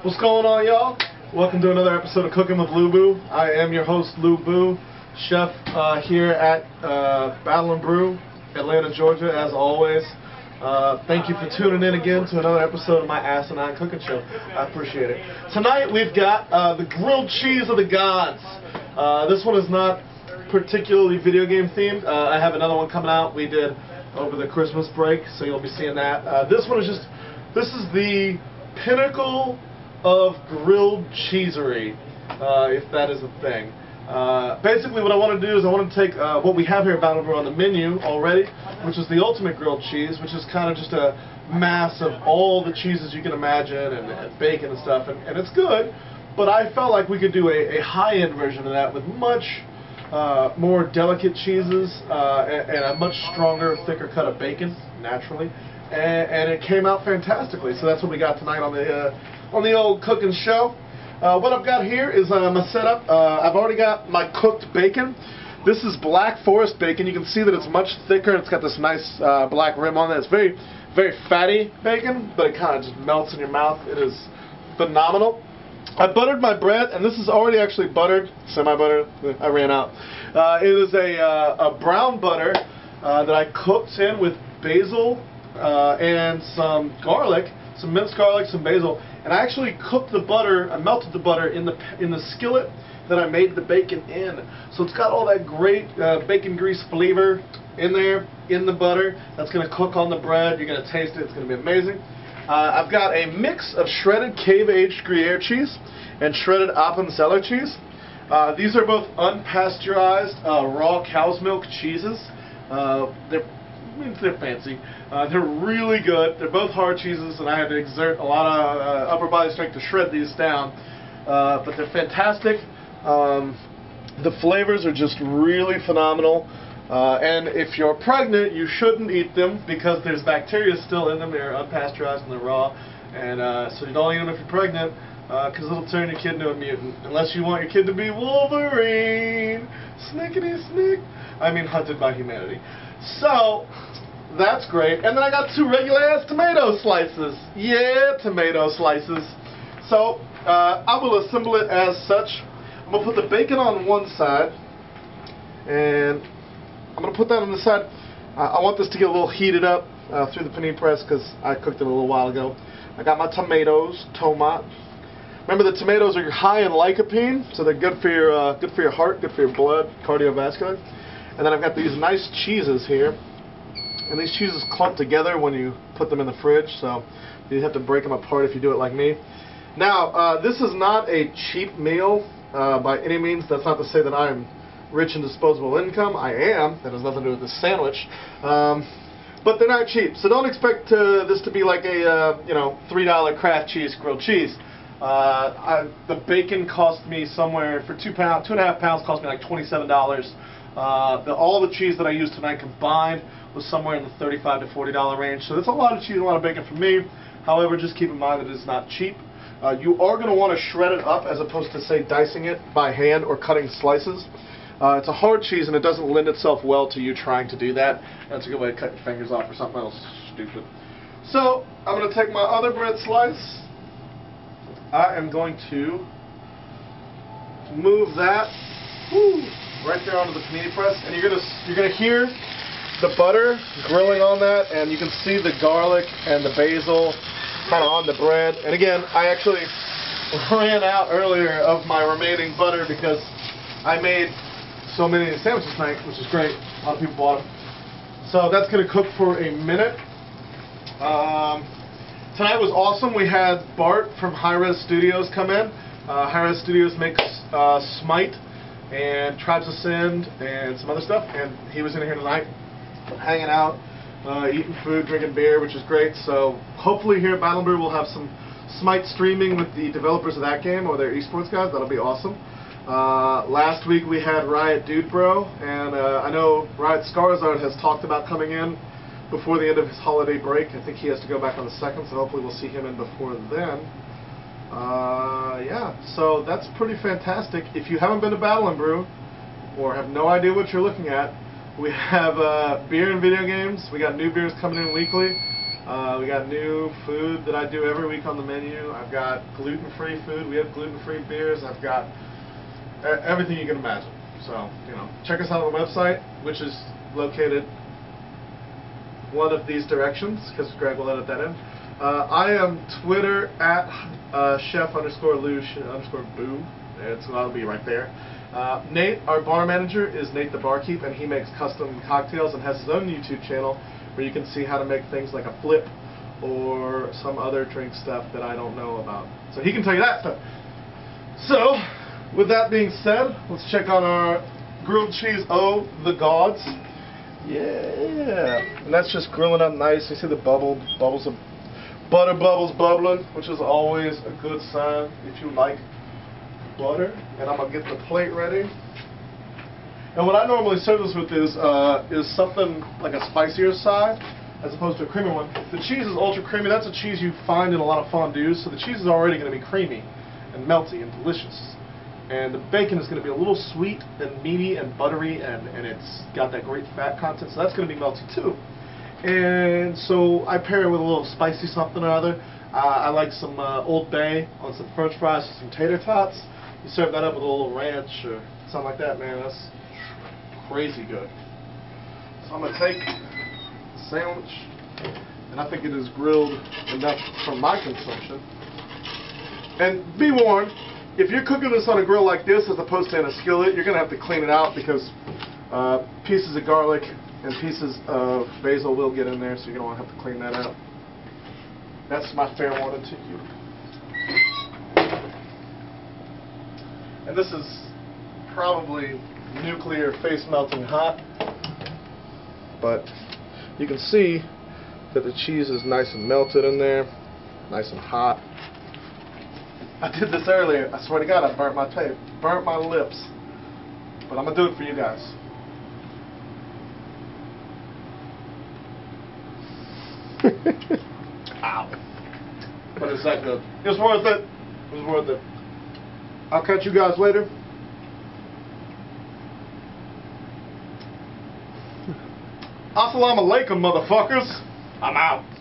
What's going on, y'all? Welcome to another episode of Cooking with Lou Boo. I am your host, Lou Boo, chef here at Battle and Brew, Atlanta, Georgia, as always. Thank you for tuning in again to another episode of my asinine cooking show. I appreciate it. Tonight we've got the grilled cheese of the gods. This one is not particularly video game themed. I have another one coming out we did over the Christmas break, so you'll be seeing that. This one is this is the pinnacle of grilled cheesery, if that is a thing. Basically what I want to do is I want to take what we have here at Battle and Brew on the menu already, which is the ultimate grilled cheese, which is kind of just a mass of all the cheeses you can imagine and bacon and stuff, and it's good, but I felt like we could do a high-end version of that with much more delicate cheeses and a much stronger, thicker cut of bacon, naturally, and it came out fantastically. So that's what we got tonight on the old cooking show. What I've got here is my setup. I've already got my cooked bacon. This is Black Forest bacon. You can see that it's much thicker. It's got this nice black rim on it. It's very, very fatty bacon, but it kind of just melts in your mouth. It is phenomenal. I buttered my bread, and this is already actually buttered, semi-buttered. I ran out. It is a brown butter that I cooked in with basil and some garlic, some minced garlic, some basil, and I actually cooked the butter. I melted the butter in the skillet that I made the bacon in. So it's got all that great bacon grease flavor in there, in the butter. That's going to cook on the bread. You're going to taste it. It's going to be amazing. I've got a mix of shredded cave-aged gruyere cheese and shredded appenzeller cheese. These are both unpasteurized raw cow's milk cheeses. They're fancy. They're really good. They're both hard cheeses, and I had to exert a lot of upper body strength to shred these down. But they're fantastic. The flavors are just really phenomenal. And if you're pregnant, you shouldn't eat them because there's bacteria still in them. They're unpasteurized and they're raw. And so you don't eat them if you're pregnant because it'll turn your kid into a mutant. Unless you want your kid to be Wolverine. Snickety snick. I mean hunted by humanity. So, that's great. And then I got 2 regular-ass tomato slices. Yeah, tomato slices. So, I will assemble it as such. I'm going to put the bacon on one side. And I'm going to put that on the side. I want this to get a little heated up through the panini press because I cooked it a little while ago. I got my tomatoes, tomat. Remember, the tomatoes are high in lycopene, so they're good for your heart, good for your blood, cardiovascular. And then I've got these nice cheeses here. And these cheeses clump together when you put them in the fridge, so you have to break them apart if you do it like me. Now, this is not a cheap meal by any means. That's not to say that I'm rich in disposable income. I am. That has nothing to do with this sandwich. But they're not cheap, so don't expect this to be like a $3 Kraft cheese grilled cheese. The bacon cost me somewhere for 2.5 pounds cost me like $27. All the cheese that I used tonight combined was somewhere in the $35 to $40 range. So that's a lot of cheese, a lot of bacon for me. However, just keep in mind that it's not cheap. You are going to want to shred it up as opposed to, say, dicing it by hand or cutting slices. It's a hard cheese and it doesn't lend itself well to you trying to do that. That's a good way to cut your fingers off or something else stupid. So I'm going to take my other bread slice. I am going to move that right there onto the panini press, and you're gonna hear the butter grilling on that, and you can see the garlic and the basil kind of on the bread. And again, I actually ran out earlier of my remaining butter because I made so many sandwiches tonight, which is great. A lot of people bought them. So that's gonna cook for a minute. Tonight was awesome. We had Bart from High Res Studios come in. High Res Studios makes Smite and Tribes of Sin and some other stuff, and he was in here tonight hanging out, eating food, drinking beer, which is great. So hopefully here at Battle and Brew we'll have some Smite streaming with the developers of that game or their esports guys. That'll be awesome. Last week we had Riot Dude Bro, and I know Riot Skarzard has talked about coming in before the end of his holiday break. I think he has to go back on the 2nd, so hopefully we'll see him in before then. Yeah, so that's pretty fantastic. If you haven't been to Battle and Brew, or have no idea what you're looking at, we have beer and video games. We got new beers coming in weekly. We got new food that I do every week on the menu. I've got gluten-free food. We have gluten-free beers. I've got everything you can imagine. So, you know, check us out on the website, which is located one of these directions, because Greg will edit that in. I am Twitter at chef_Lou_boo. That'll be right there. Nate, our bar manager, is Nate the Barkeep, and he makes custom cocktails and has his own YouTube channel where you can see how to make things like a flip or some other drink stuff that I don't know about. So he can tell you that stuff. So, with that being said, let's check on our grilled cheese. Oh, the gods. Yeah. And that's just grilling up nice. You see the bubbles of butter bubbles bubbling, which is always a good sign if you like butter. And I'm going to get the plate ready. And what I normally serve this with is something like a spicier side as opposed to a creamy one. The cheese is ultra creamy. That's a cheese you find in a lot of fondues. So the cheese is already going to be creamy and melty and delicious. And the bacon is going to be a little sweet and meaty and buttery, and it's got that great fat content, so that's going to be melty too. And so I pair it with a little spicy something or other. I like some Old Bay on some french fries and some tater tots. You serve that up with a little ranch or something like that, man. That's crazy good. So I'm going to take the sandwich, and I think it is grilled enough for my consumption. And be warned, if you're cooking this on a grill like this as opposed to in a skillet, you're going to have to clean it out because pieces of garlic and pieces of basil will get in there, so you're going to have to clean that out. That's my fair warning to you. And this is probably nuclear face melting hot, but you can see that the cheese is nice and melted in there, nice and hot. I did this earlier. I swear to God, I burnt my tape, burnt my lips. But I'm gonna do it for you guys. Ow! But it's that good. It's worth it. It's worth it. I'll catch you guys later. Assalamu alaikum, motherfuckers. I'm out.